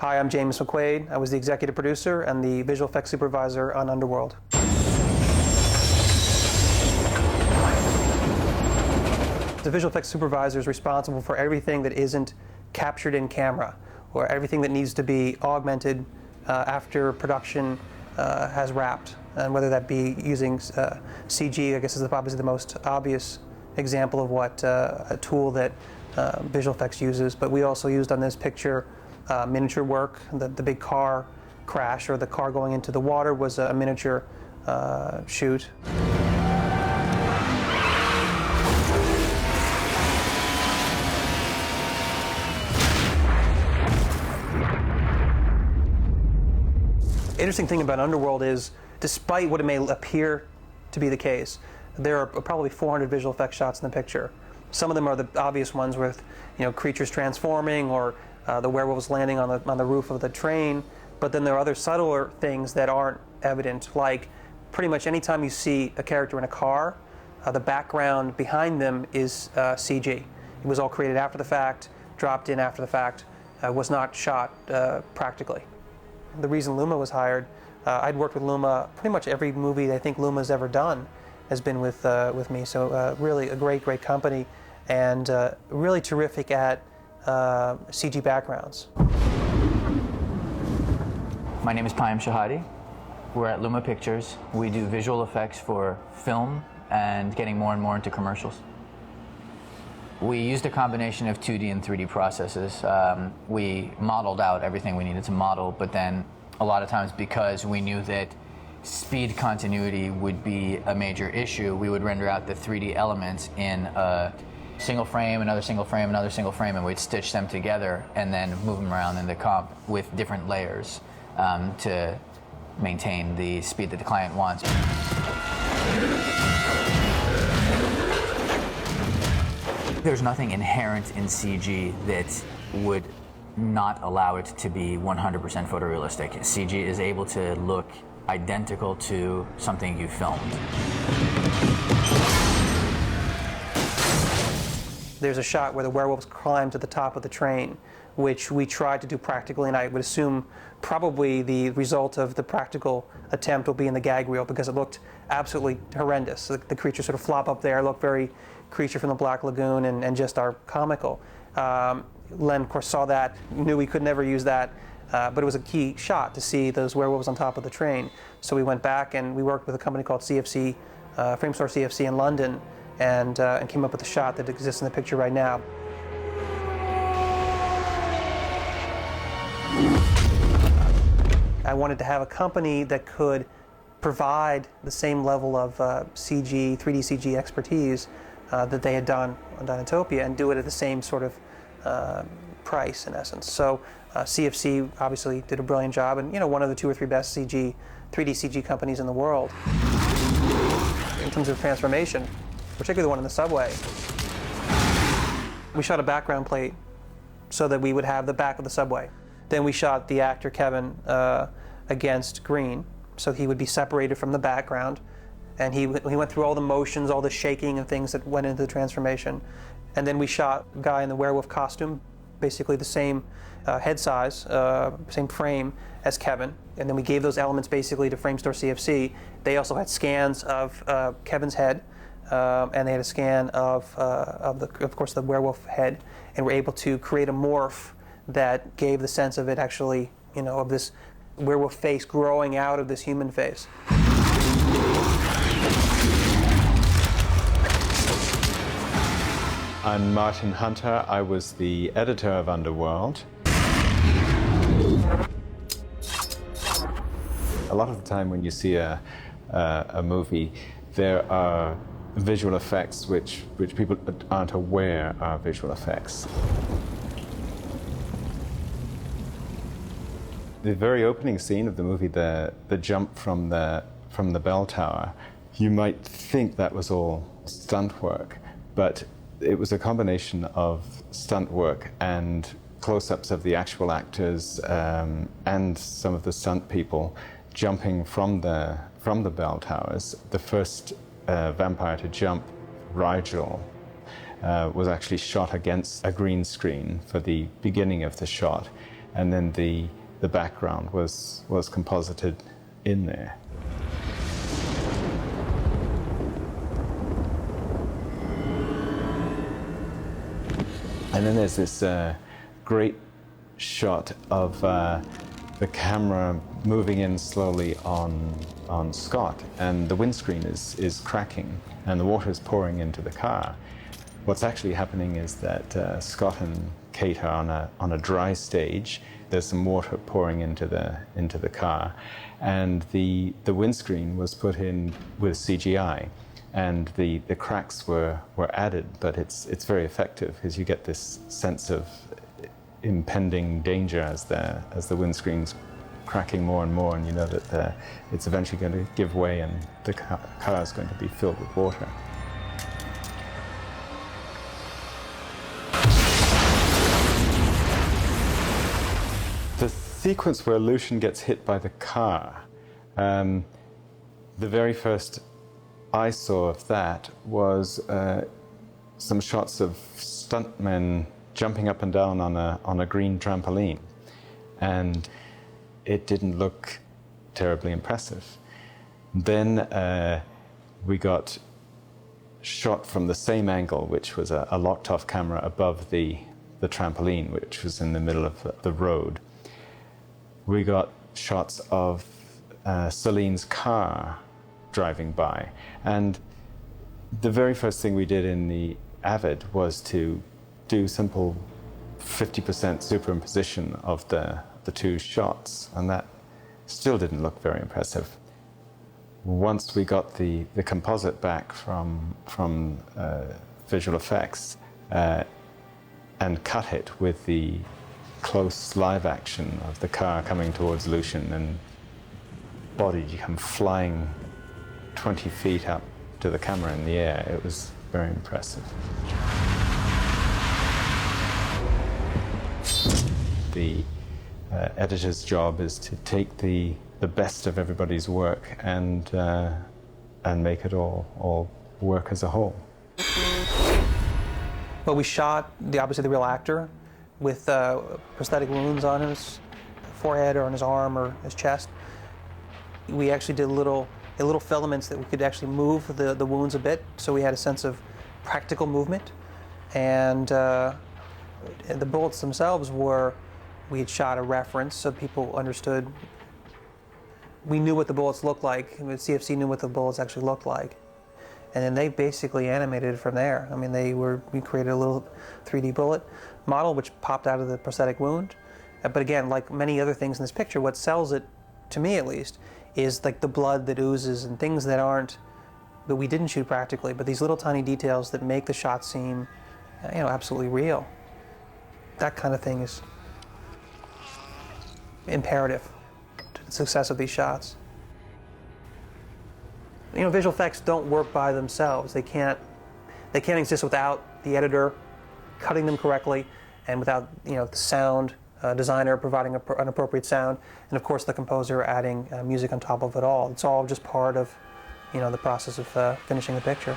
Hi, I'm James McQuaid. I was the executive producer and the visual effects supervisor on Underworld. The visual effects supervisor is responsible for everything that isn't captured in camera, or everything that needs to be augmented after production has wrapped, and whether that be using CG, I guess is obviously the most obvious example of what a tool that visual effects uses, but we also used on this picture miniature work. The big car crash, or the car going into the water, was a miniature shoot. Interesting thing about Underworld is, despite what it may appear to be the case, there are probably 400 visual effects shots in the picture. Some of them are the obvious ones with, creatures transforming, or the werewolves landing on the roof of the train. But then there are other subtler things that aren't evident, like pretty much anytime you see a character in a car, the background behind them is CG. It was all created after the fact, dropped in after the fact, was not shot practically. The reason Luma was hired, I'd worked with Luma, pretty much every movie I think Luma's ever done has been with me. So really a great company, and really terrific at CG backgrounds. My name is Payam Shahadi. We're at Luma Pictures. We do visual effects for film and getting more and more into commercials. We used a combination of 2D and 3D processes. We modeled out everything we needed to model, but then a lot of times, because we knew that speed continuity would be a major issue, we would render out the 3D elements in a single frame, another single frame, another single frame, and we'd stitch them together and then move them around in the comp with different layers to maintain the speed that the client wants. There's nothing inherent in CG that would not allow it to be 100% photorealistic. CG is able to look identical to something you filmed. There's a shot where the werewolves climb to the top of the train, which we tried to do practically, and I would assume probably the result of the practical attempt will be in the gag reel, because it looked absolutely horrendous. The creatures sort of flop up there, look very Creature from the Black Lagoon, and just are comical. Len, of course, saw that, knew we could never use that, but it was a key shot to see those werewolves on top of the train. So we went back and we worked with a company called CFC, Framestore CFC in London, and came up with a shot that exists in the picture right now. I wanted to have a company that could provide the same level of CG, 3D CG expertise that they had done on Dinotopia, and do it at the same sort of price, in essence. So CFC obviously did a brilliant job, and one of the 2 or 3 best 3D CG companies in the world. In terms of transformation, particularly the one in the subway, we shot a background plate so that we would have the back of the subway. Then we shot the actor Kevin against green, so he would be separated from the background, and he went through all the motions, all the shaking and things that went into the transformation. And then we shot a guy in the werewolf costume, basically the same head size, same frame as Kevin, and then we gave those elements basically to Framestore CFC. They also had scans of Kevin's head, and they had a scan of course, the werewolf head, and were able to create a morph that gave the sense of it actually, of this werewolf face growing out of this human face. I'm Martin Hunter. I was the editor of Underworld. A lot of the time when you see a movie, there are visual effects which people aren't aware are visual effects. The very opening scene of the movie, the jump from the bell tower, you might think that was all stunt work, but it was a combination of stunt work and close-ups of the actual actors and some of the stunt people jumping from the bell towers. The first vampire to jump, Rigel, was actually shot against a green screen for the beginning of the shot. and then the background was composited in there. And then there's this great shot of the camera moving in slowly on Scott, and the windscreen is cracking, and the water is pouring into the car. What's actually happening is that Scott and Kate are on a dry stage. There's some water pouring into the car, and the windscreen was put in with CGI. And the cracks were added, but it's very effective because you get this sense of impending danger as the windscreen's cracking more and more, and you know that it's eventually going to give way and the car is going to be filled with water. The sequence where Lucian gets hit by the car, the very first I saw of that was some shots of stuntmen jumping up and down on a green trampoline, and it didn't look terribly impressive. Then we got shot from the same angle, which was a locked-off camera above the trampoline, which was in the middle of the road. We got shots of Selene's car driving by. And the very first thing we did in the Avid was to do simple 50% superimposition of the two shots, and that still didn't look very impressive. Once we got the composite back from visual effects and cut it with the close live action of the car coming towards Lucian and body come flying 20 feet up to the camera in the air, it was very impressive. The editor's job is to take the best of everybody's work and make it all work as a whole. Well, we shot obviously the real actor with prosthetic wounds on his forehead or on his arm or his chest. We actually did little filaments that we could actually move the wounds a bit, so we had a sense of practical movement. And the bullets themselves we had shot a reference so people understood. We knew what the bullets looked like, and the CFC knew what the bullets actually looked like. And then they basically animated it from there. I mean, we created a little 3D bullet model which popped out of the prosthetic wound. But again, like many other things in this picture, what sells it, to me at least, is like the blood that oozes and things that we didn't shoot practically, but these little tiny details that make the shot seem, absolutely real. That kind of thing is imperative to the success of these shots. Visual effects don't work by themselves. They can't exist without the editor cutting them correctly, and without the sound designer providing an appropriate sound, and of course the composer adding music on top of it all. It's all just part of the process of finishing the picture.